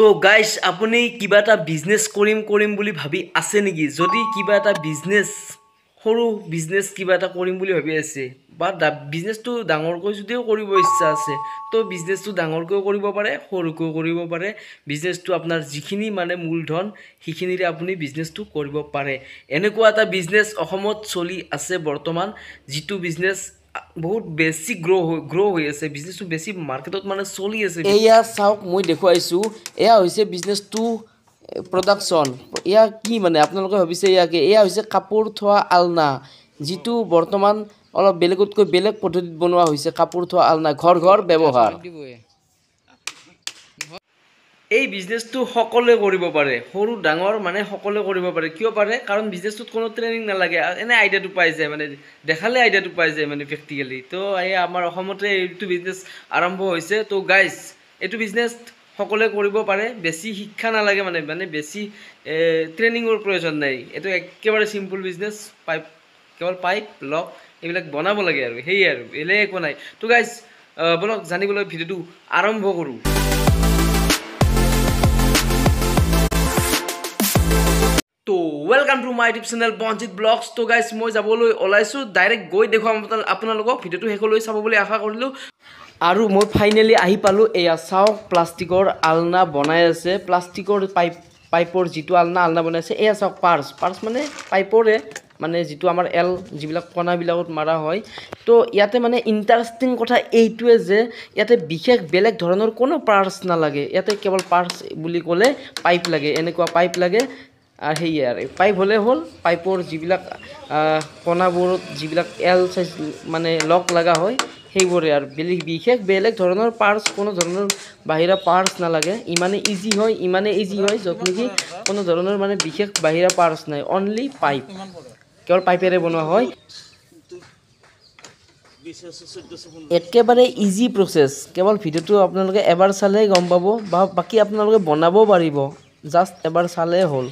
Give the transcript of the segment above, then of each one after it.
তো গাইস আপুনি কিবা এটা বিজনেছ কৰিম বুলি ভাবি আছে নেকি? যদি কিবা এটা বিজনেছ সৰু বিজনেছ কিবা এটা কৰিম বুলি ভাবি আছে বা বিজনেছটো ডাঙৰকৈ যদিও কৰিব ইচ্ছা আছে তো বিজনেছটো ডাঙৰকৈ কৰিব পাৰে, সৰুকৈ কৰিব পাৰে। বিজনেছটো আপোনাৰ যিখিনি মানে মূলধন সেইখিনিৰে আপুনি বিজনেছটো কৰিব পাৰে। এনেকুৱা এটা বিজনেছ অসমত চলি আছে বৰ্তমান, যিটো বিজনেছ বহুত বেছি গ্ৰ' হৈ আছে, বিজনেছটো বেছি মাৰ্কেটত মানে চলি আছে। এয়া চাওক, মই দেখুৱাইছোঁ, এয়া হৈছে বিজনেছটো প্ৰডাকশ্যন। এয়া কি মানে আপোনালোকে ভাবিছে এয়া হৈছে কাপোৰ থোৱা আলনা, যিটো বৰ্তমান অলপ বেলেগতকৈ বেলেগ পদ্ধতিত বনোৱা হৈছে। কাপোৰ থোৱা আলনা ঘৰ ব্যৱহাৰ। এই বিজনেছটো সকলোৱে কৰিব পাৰে, সৰু ডাঙৰ মানে সকলোৱে কৰিব পাৰে। কিয় পাৰে? কাৰণ বিজনেছটোত কোনো ট্ৰেইনিং নালাগে, এনে আইডিয়াটো পাই যায়, মানে দেখালে আইডিয়াটো পাই যায় মানে প্ৰেক্টিকেলি। তো এই আমাৰ অসমতে এইটো বিজনেছ আৰম্ভ হৈছে। তো গাইজ, এইটো বিজনেছ সকলোৱে কৰিব পাৰে, বেছি শিক্ষা নালাগে, মানে বেছি ট্ৰেইনিঙৰ প্ৰয়োজন নাই। এইটো একেবাৰে চিম্পুল বিজনেছ। কেৱল পাইপ লক এইবিলাক বনাব লাগে আৰু সেয়ে আৰু বেলেগ একো নাই। তো গাইজ বলক জানিবলৈ ভিডিঅ'টো আৰম্ভ কৰোঁ। তো welcome to my YouTube channel Banjit vlogs. তো গাইজ মই যাবলৈ ওলাইছোঁ, ডাইৰেক্ট গৈ দেখুৱাম আপোনালোকক। ভিডিঅ'টো শেষলৈ চাব বুলি আশা কৰিলোঁ। আৰু মই ফাইনেলি আহি পালোঁ। এয়া চাওক, প্লাষ্টিকৰ আলনা বনাই আছে, প্লাষ্টিকৰ পাইপৰ যিটো আলনা বনাইছে। এয়া চাওক, পাৰ্চ মানে পাইপৰে, মানে যিটো আমাৰ যিবিলাক কণাবিলাকত মাৰা হয়। তো ইয়াতে মানে ইণ্টাৰেষ্টিং কথা এইটোৱে যে ইয়াতে বিশেষ বেলেগ ধৰণৰ কোনো পাৰ্চ নালাগে। ইয়াতে কেৱল পাৰ্চ বুলি ক'লে পাইপ লাগে, এনেকুৱা পাইপ লাগে। আৰু সেয়ে আৰু পাইপ হ'লে হ'ল। পাইপৰ যিবিলাক কণাবোৰত যিবিলাক চাইজ মানে লক লগা হয় সেইবোৰে আৰু বিশেষ বেলেগ ধৰণৰ পাৰ্চ, কোনো ধৰণৰ বাহিৰা পাৰ্চ নালাগে। ইমানেই ইজি হয় য'ত নেকি কোনো ধৰণৰ মানে বিশেষ বাহিৰা পাৰ্চ নাই, অনলি পাইপ, কেৱল পাইপেৰে বনোৱা হয়। একেবাৰে ইজি প্ৰচেছ। কেৱল ভিডিঅ'টো আপোনালোকে এবাৰ চালেই গম পাব, বা বাকী আপোনালোকে বনাবও পাৰিব, জাষ্ট এবাৰ চালেই হ'ল।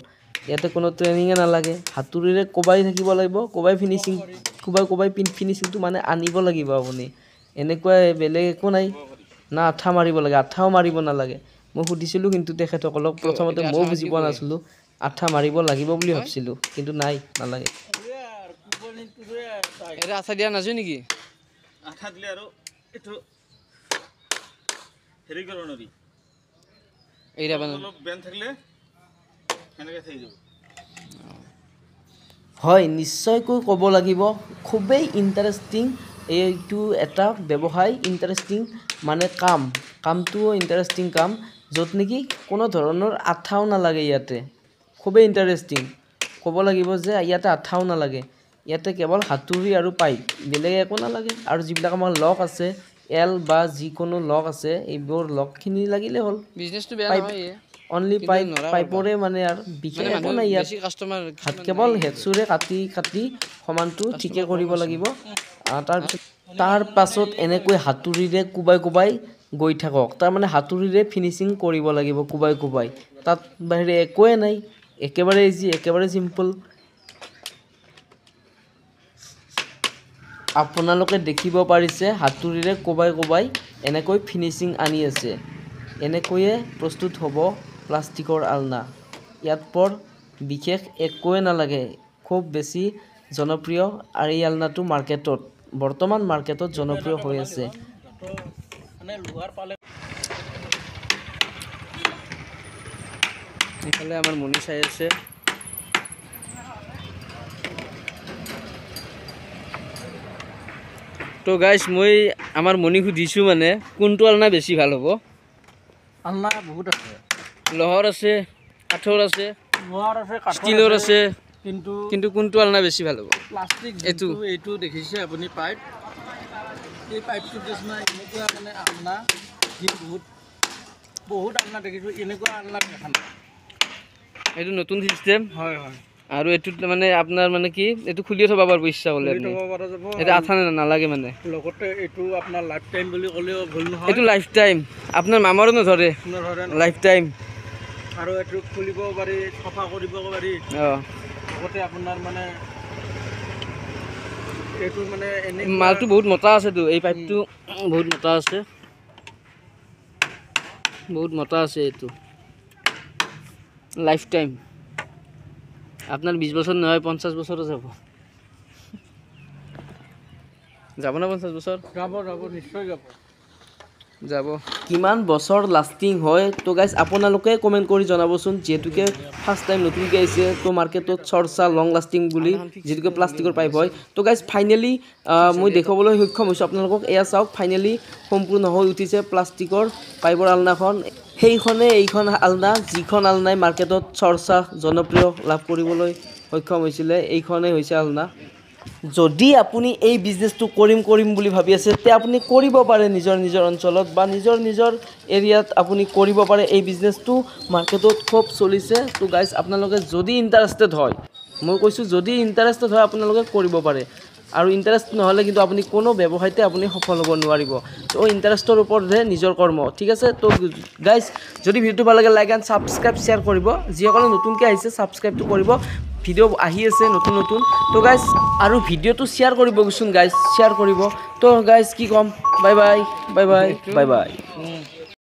ইয়াতে কোনো ট্ৰেইনিঙে নালাগে, হাতুৰিৰে কোবাই থাকিব লাগিব, কোবাই ফিনিচিংটো মানে আনিব লাগিব আপুনি। এনেকুৱাই, বেলেগ একো নাই। না আঠা মাৰিব লাগে, আঠাও মাৰিব নালাগে। মই সুধিছিলোঁ কিন্তু তেখেতসকলক, প্ৰথমতে ময়ো বুজি পোৱা নাছিলোঁ, আঠা মাৰিব লাগিব বুলি ভাবিছিলোঁ, কিন্তু নালাগে। আঠা দিয়া নাযায় নেকি? আঠা দিলে আৰু এইটো হেৰি কৰিব নোৱাৰি, অলপ বেন থাকিলে সেনেকৈ থাকি যাব। হয়, নিশ্চয়কৈ ক'ব লাগিব, খুবেই ইণ্টাৰেষ্টিং। এইটো এটা ব্যৱসায়, ইণ্টাৰেষ্টিং মানে কামটোও ইণ্টাৰেষ্টিং কাম, য'ত নেকি কোনো ধৰণৰ আঠাও নালাগে। ইয়াতে খুবেই ইণ্টাৰেষ্টিং। ক'ব লাগিব যে ইয়াতে আঠাও নালাগে, ইয়াতে কেৱল হাতুৰি আৰু পাইপ, বেলেগ একো নালাগে। আৰু যিবিলাক আমাৰ লক আছে, বা যিকোনো লক আছে, এইবোৰ লকখিনি লাগিলে হ'ল। বিজনেছটো বেয়া নহয়, অনলি পাইপৰে মানে আৰু বিশেষ একো নাই ইয়াত। কেৱল হেডচুৰে কাটি সমানটো ঠিকে কৰিব লাগিব। তাৰ পাছত এনেকৈ হাতুৰিৰে কোবাই গৈ থাকক। তাৰমানে হাতুৰিৰে ফিনিচিং কৰিব লাগিব, কোবাই। তাত বাহিৰে একোৱে নাই, একেবাৰে ইজি, একেবাৰে চিম্পল। আপোনালোকে দেখিব পাৰিছে, হাতুৰিৰে কোবাই এনেকৈ ফিনিচিং আনি আছে। এনেকৈয়ে প্ৰস্তুত হ'ব প্লাষ্টিকৰ আলনা। ইয়াত বিশেষ একোৱে নালাগে, খুব বেছি জনপ্ৰিয়। আৰু এই আলনাটো বৰ্তমান মাৰ্কেটত জনপ্ৰিয় হৈ আছে। এইফালে আমাৰ মনি চাই আছে। তো গাইজ, মই আমাৰ মনিক সুধিছোঁ মানে কোনটো আলনা বেছি ভাল হ'ব। আলনা বহুত আছে, লোহাৰ আছে, কাঠৰ আছে, ষ্টিলৰ আছে, কিন্তু কোনটো আলনা বেছি ভাল হ'ব? প্লাষ্টিক। এইটো দেখিছে আপুনি পাইপ, এই পাইপটো এনেকুৱা মানে আলনা বহুত আলনা দেখিছোঁ, এনেকুৱা আলনা দেখা নাই। এইটো নতুন চিষ্টেম। হয়। আৰু এইটোত মানে আপোনাৰ মানে কি, এইটো খুলিও থ'ব পাৰিব ইচ্ছা কৰিলে, এইটো আঠা নালাগে মানে। লগতে এইটো আপোনাৰ লাইফ টাইম বুলি ক'লেও ভুল নহয়। এইটো লাইফ টাইম, আপোনাৰ মামাৰো নধৰে, লাইফ টাইম। আৰু এইটো খুলিব পাৰি, চাফা কৰিব পাৰি। লগতে আপোনাৰ মানে এইটো মানে মালটো বহুত মোটা আছেতো, এই পাইপটো বহুত মোটা আছে, এইটো। লাইফ টাইম আপনার 20 বছর নয় 50 বছরও যাব যাব না 50 বছর যাব নিশ্চয় যাব কিমান বছৰ লাষ্টিং হয় তো গাইজ আপোনালোকে কমেণ্ট কৰি জনাবচোন যিহেতুকে ফাৰ্ষ্ট টাইম নতুনকৈ আহিছে তো মাৰ্কেটত চৰ্চা লং লাষ্টিং বুলি যিহেতুকে প্লাষ্টিকৰ পাইপ হয় তো গাইজ ফাইনেলি মই দেখুৱাবলৈ সক্ষম হৈছোঁ আপোনালোকক এয়া চাওক ফাইনেলি সম্পূৰ্ণ হৈ উঠিছে প্লাষ্টিকৰ পাইপৰ আলনাখন এইখন আলনা যিখন আলনাই মাৰ্কেটত চৰ্চা জনপ্ৰিয় লাভ কৰিবলৈ সক্ষম হৈছিলে এইখনেই হৈছে আলনা যদি আপুনি এই বিজনেছটো কৰিম বুলি ভাবি আছে তে আপুনি কৰিব পাৰে নিজৰ অঞ্চলত বা নিজৰ এৰিয়াত আপুনি কৰিব পাৰে এই বিজনেছটো মাৰ্কেটত খুব চলিছে তো গাইজ আপোনালোকে যদি ইণ্টাৰেষ্টেড হয় মই কৈছোঁ যদি ইণ্টাৰেষ্টেড হয় আপোনালোকে কৰিব পাৰে আৰু ইণ্টাৰেষ্ট নহ'লে কিন্তু আপুনি কোনো ব্যৱসায়তে আপুনি সফল হ'ব নোৱাৰিব তো ইণ্টাৰেষ্টৰ ওপৰতহে নিজৰ কৰ্ম ঠিক আছে তো গাইজ যদি ভিডিঅ'টো ভাল লাগে লাইক এণ্ড ছাবস্ক্ৰাইব শ্বেয়াৰ কৰিব যিসকলে নতুনকৈ আহিছে ছাবস্ক্ৰাইবটো কৰিব ভিডিঅ' আহি আছে নতুন তো গাইজ আৰু ভিডিঅ'টো শ্বেয়াৰ কৰিবচোন গাইজ শ্বেয়াৰ কৰিব তো গাইজ কি ক'ম বাই বাই